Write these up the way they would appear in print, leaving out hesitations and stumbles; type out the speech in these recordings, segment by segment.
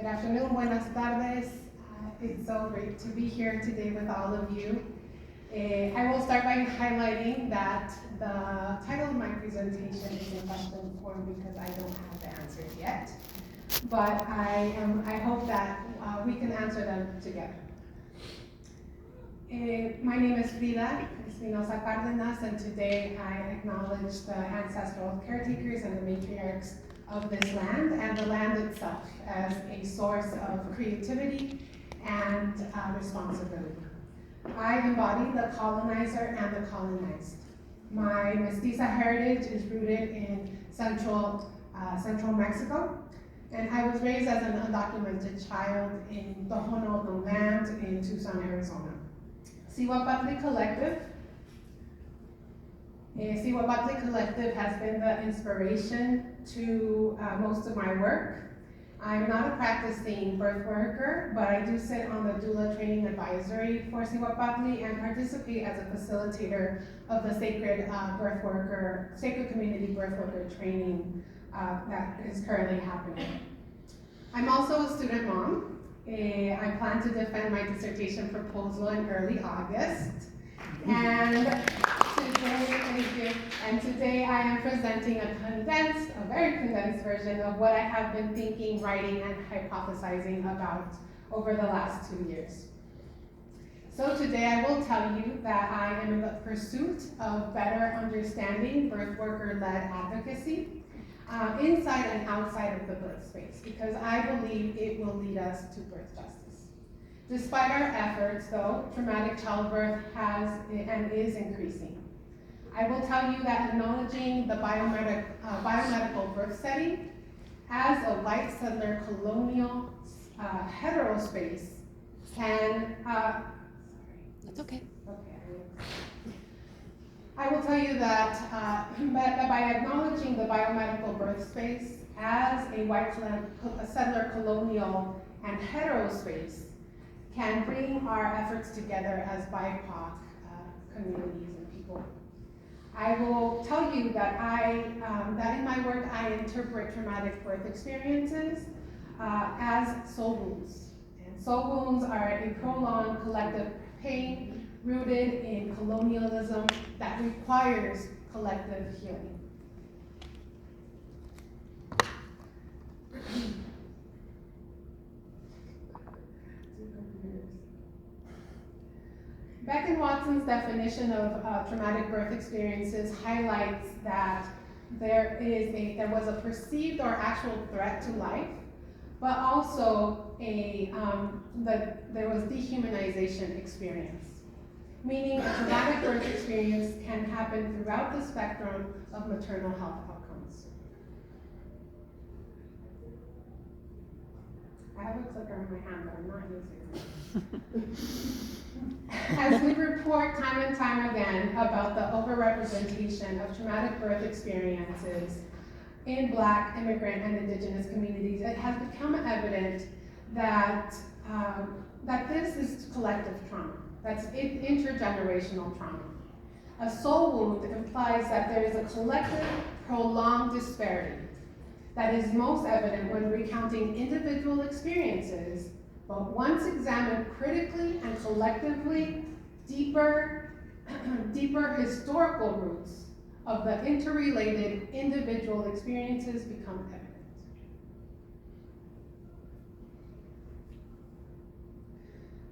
Good afternoon, buenas tardes. It's so great to be here today with all of you. I will start by highlighting that the title of my presentation is in question form because I don't have the answers yet. But I hope that we can answer them together. My name is Frida, Espinosa, Cárdenas, and today I acknowledge the ancestral caretakers and the matriarchs of this land and the land itself as a source of creativity and responsibility. I embody the colonizer and the colonized. My mestiza heritage is rooted in central Mexico, and I was raised as an undocumented child in the Tohono land in Tucson, Arizona. Siwapatli Collective has been the inspiration to most of my work. I'm not a practicing birth worker, but I do sit on the doula training advisory for Siwapatli and participate as a facilitator of the sacred community birth worker training that is currently happening. I'm also a student mom. I plan to defend my dissertation proposal in early August. And today I am presenting a very condensed version of what I have been thinking, writing, and hypothesizing about over the last 2 years. So today I will tell you that I am in the pursuit of better understanding birth worker-led advocacy inside and outside of the birth space, because I believe it will lead us to birth justice. Despite our efforts, though, traumatic childbirth has and is increasing. I will tell you that acknowledging the biomedical birth setting as a white settler colonial hetero space can, That's okay. I will tell you that by acknowledging the biomedical birth space as a white settler colonial and hetero space can bring our efforts together as BIPOC communities and people. I will tell you that that in my work I interpret traumatic birth experiences as soul wounds. And soul wounds are a prolonged collective pain rooted in colonialism that requires collective healing. Beck and Watson's definition of traumatic birth experiences highlights that there was a perceived or actual threat to life, but also there was dehumanization experience. Meaning a traumatic birth experience can happen throughout the spectrum of maternal health outcomes. I have a clicker in my hand, but I'm not using it. As we report time and time again about the overrepresentation of traumatic birth experiences in Black, immigrant, and Indigenous communities, it has become evident that this is collective trauma. That's intergenerational trauma. A soul wound implies that there is a collective, prolonged disparity that is most evident when recounting individual experiences, but once examined critically and collectively, deeper historical roots of the interrelated individual experiences become evident.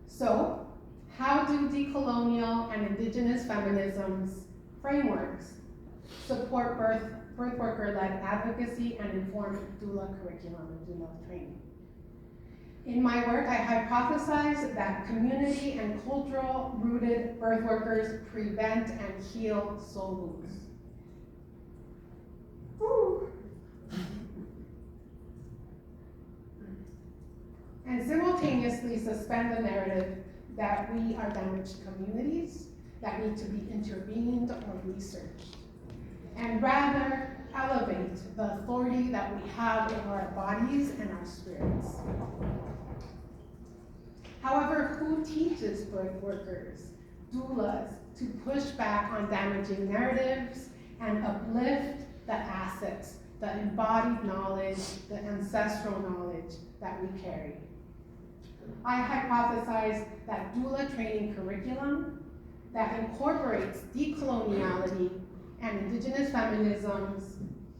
So, how do decolonial and indigenous feminisms frameworks support birth worker-led advocacy and inform doula curriculum and doula training? In my work, I hypothesize that community and cultural rooted birth workers prevent and heal soul wounds. Woo. And simultaneously suspend the narrative that we are damaged communities that need to be intervened or researched, and rather elevate the authority that we have over our bodies and our spirits. However, who teaches birth workers, doulas, to push back on damaging narratives and uplift the assets the embodied knowledge, the ancestral knowledge that we carry. I hypothesize that doula training curriculum that incorporates decoloniality and indigenous feminisms,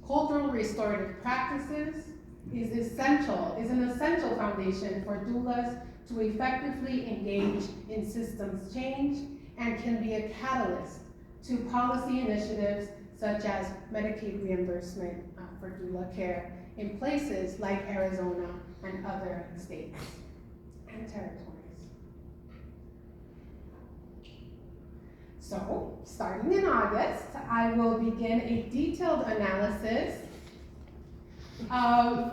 cultural restorative practices, is an essential foundation for doulas to effectively engage in systems change and can be a catalyst to policy initiatives such as Medicaid reimbursement for doula care in places like Arizona and other states and territories. So, starting in August, I will begin a detailed analysis of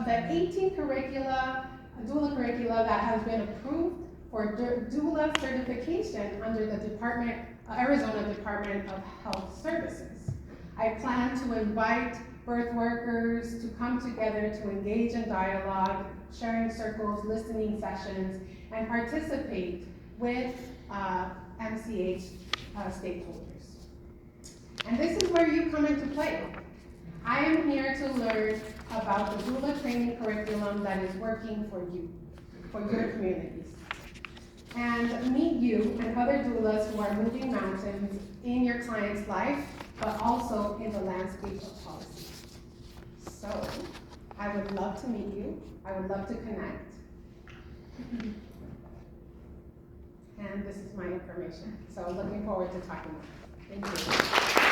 the 18 curricula, doula curricula that has been approved for doula certification under the Arizona Department of Health Services. I plan to invite birth workers to come together to engage in dialogue, sharing circles, listening sessions, and participate with MCH stakeholders. And this is where you come into play. I am here to learn about the doula training curriculum that is working for you, for your communities, and meet you and other doulas who are moving mountains in your client's life, but also in the landscape of policy. So, I would love to meet you. I would love to connect. And this is my information. So looking forward to talking more. Thank you.